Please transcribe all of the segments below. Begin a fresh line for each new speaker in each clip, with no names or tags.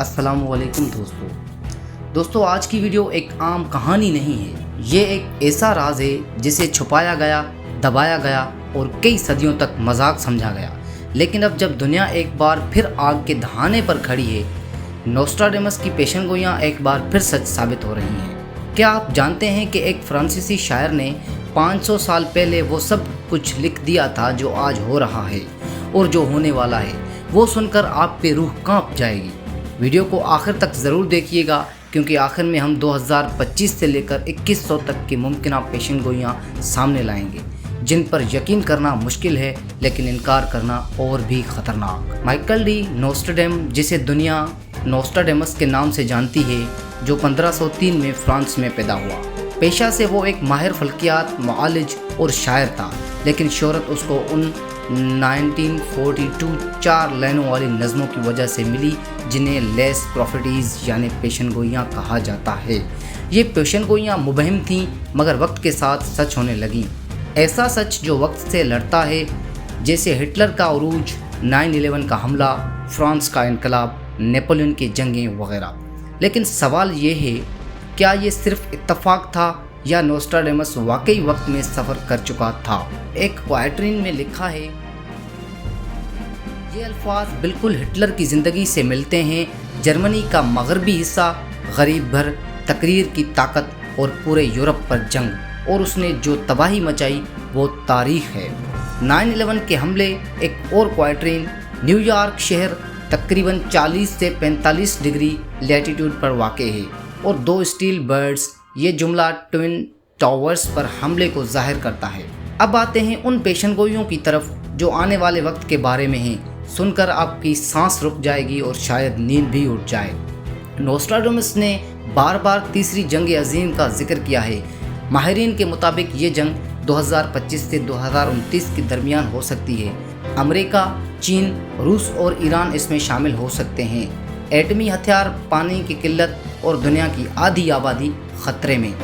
अस्सलाम वालेकुम दोस्तों, आज की वीडियो एक आम कहानी नहीं है। ये एक ऐसा राज है जिसे छुपाया गया, दबाया गया और कई सदियों तक मजाक समझा गया। लेकिन अब जब दुनिया एक बार फिर आग के दहाने पर खड़ी है, नोस्ट्राडेमस की पेशनगोइयाँ एक बार फिर सच साबित हो रही हैं। क्या आप जानते हैं कि एक फ्रांसीसी शायर ने 500 साल पहले वो सब कुछ लिख दिया था जो आज हो रहा है और जो होने वाला है। वो सुनकर आप पे रूह कांप जाएगी। वीडियो को आखिर तक ज़रूर देखिएगा, क्योंकि आखिर में हम 2025 से लेकर 2100 तक की मुमकिन पेशनगोइयाँ सामने लाएंगे, जिन पर यकीन करना मुश्किल है लेकिन इनकार करना और भी ख़तरनाक। माइकल डी नोस्ट्राडेम, जिसे दुनिया नोस्ट्राडेमस के नाम से जानती है, जो 1503 में फ्रांस में पैदा हुआ। पेशा से वो एक माहिर फल्कियात, मुआलिज और शायर था, लेकिन शोहरत उसको उन 1942 4 लाइनों वाली नज़मों की वजह से मिली, जिन्हें लेस प्रॉफिटीज़ यानी पेशनगोइयाँ कहा जाता है। ये पेशनगोइयाँ मुबहम थीं, मगर वक्त के साथ सच होने लगीं। ऐसा सच जो वक्त से लड़ता है, जैसे हिटलर का उरूज, 9/11 का हमला, फ्रांस का इनकलाब, नेपोलियन की जंगें वगैरह। लेकिन सवाल ये है, क्या ये सिर्फ इत्तफाक था या नोस्ट्राडेमस वाकई वक्त में सफ़र कर चुका था? एक क्वाइट्रीन में लिखा है, ये अल्फाज बिल्कुल हिटलर की ज़िंदगी से मिलते हैं। जर्मनी का मगरबी हिस्सा, गरीब भर, तकरीर की ताकत और पूरे यूरोप पर जंग, और उसने जो तबाही मचाई वो तारीख है। 9/11 के हमले। एक और क्वाइट्रीन, न्यूयॉर्क शहर तकरीबन 40 से 45 डिग्री लैटीट्यूड पर वाक़ है और 2 स्टील बर्ड्स। ये जुमला ट्विन टावर्स पर हमले को जाहिर करता है। अब आते हैं उन पेशनगोइयों की तरफ जो आने वाले वक्त के बारे में हैं। सुनकर आपकी सांस रुक जाएगी और शायद नींद भी उठ जाए। नोस्ट्राडेमस ने बार बार तीसरी जंग अजीम का जिक्र किया है। माहिरीन के मुताबिक ये जंग 2025 से 2029 के दरमियान हो सकती है। अमेरिका, चीन, रूस और ईरान इसमें शामिल हो सकते हैं। एटमी हथियार, पानी की किल्लत और दुनिया की आधी आबादी खतरे में।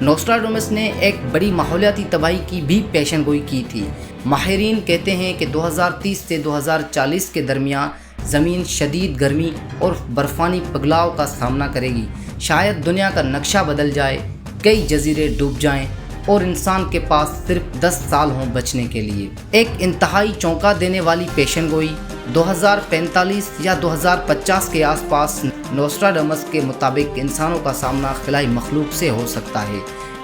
नोस्ट्राडेमस ने एक बड़ी माहौलियाती तबाही की भी पेशनगोई की थी। माहिरीन कहते हैं कि 2030 से 2040 के दरमियान ज़मीन शदीद गर्मी और बर्फ़ानी पिघलाव का सामना करेगी। शायद दुनिया का नक्शा बदल जाए, कई जजीरे डूब जाएं और इंसान के पास सिर्फ 10 साल हों बचने के लिए। एक इंतहाई चौंका देने वाली पेशनगोई 2045 या 2050 के आसपास। नोस्ट्राडेमस के मुताबिक इंसानों का सामना खिलाई मखलूक से हो सकता है।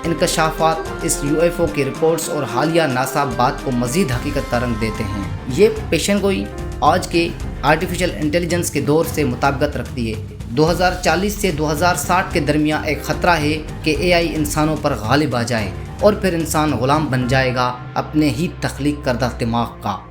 इंकशाफात, इस UFO की रिपोर्ट्स और हालिया नासा बात को मज़ीद हकीकत का रंग देते हैं। ये पेशनगोई आज के आर्टिफिशियल इंटेलिजेंस के दौर से मुताबिकत रखती है। 2040 से 2060 के दरमियान एक ख़तरा है कि AI इंसानों पर गालिब आ जाए और फिर इंसान ग़ुलाम बन जाएगा अपने ही तख्लीक करदा दिमाग का।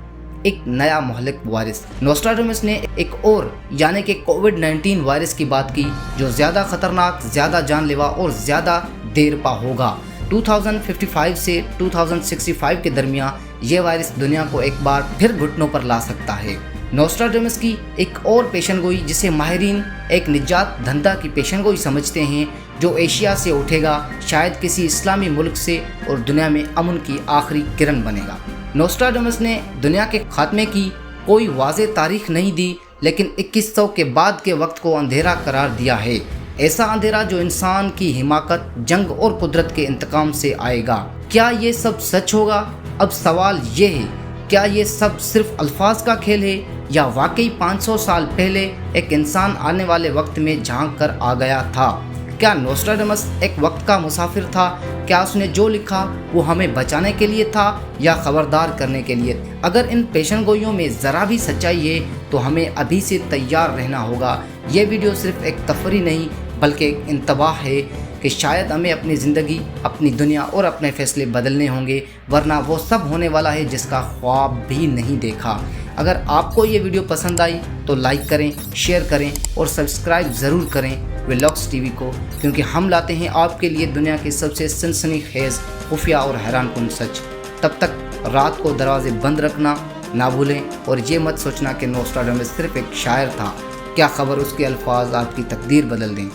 एक नया महलिक वायरस। नोस्ट्राडेमस ने एक और यानी कि कोविड-19 वायरस की बात की, जो ज़्यादा ख़तरनाक, ज़्यादा जानलेवा और ज़्यादा देर पा होगा। 2055 से 2065 के दरमियान ये वायरस दुनिया को एक बार फिर घुटनों पर ला सकता है। नोस्ट्राडेमस की एक और पेशनगोई, जिसे माहिरीन एक निजात धंधा की पेशनगोई समझते हैं, जो एशिया से उठेगा, शायद किसी इस्लामी मुल्क से, और दुनिया में अमन की आखिरी किरण बनेगा। नोस्ट्राडेमस ने दुनिया के खात्मे की कोई वाज़े तारीख नहीं दी, लेकिन 2100 के बाद के वक्त को अंधेरा करार दिया है। ऐसा अंधेरा जो इंसान की हिमाकत, जंग और कुदरत के इंतकाम से आएगा। क्या ये सब सच होगा? अब सवाल ये है, क्या ये सब सिर्फ अल्फाज का खेल है या वाकई 500 साल पहले एक इंसान आने वाले वक्त में झांक कर आ गया था? क्या नोस्ट्राडेमस एक वक्त का मुसाफिर था? क्या उसने जो लिखा वो हमें बचाने के लिए था या खबरदार करने के लिए? अगर इन पेशनगोइयों में ज़रा भी सच्चाई है तो हमें अभी से तैयार रहना होगा। ये वीडियो सिर्फ एक तफरी नहीं बल्कि एक इंतबाह है कि शायद हमें अपनी ज़िंदगी, अपनी दुनिया और अपने फ़ैसले बदलने होंगे, वरना वो सब होने वाला है जिसका ख्वाब भी नहीं देखा। अगर आपको ये वीडियो पसंद आई तो लाइक करें, शेयर करें और सब्सक्राइब ज़रूर करें व्लॉग्स टीवी को, क्योंकि हम लाते हैं आपके लिए दुनिया के सबसे सनसनीखेज़, खुफिया और हैरानकुन सच। तब तक रात को दरवाजे बंद रखना ना भूलें और ये मत सोचना कि नोस्ट्राडेमस सिर्फ एक शायर था। क्या खबर उसके अल्फाज आपकी तकदीर बदल दें।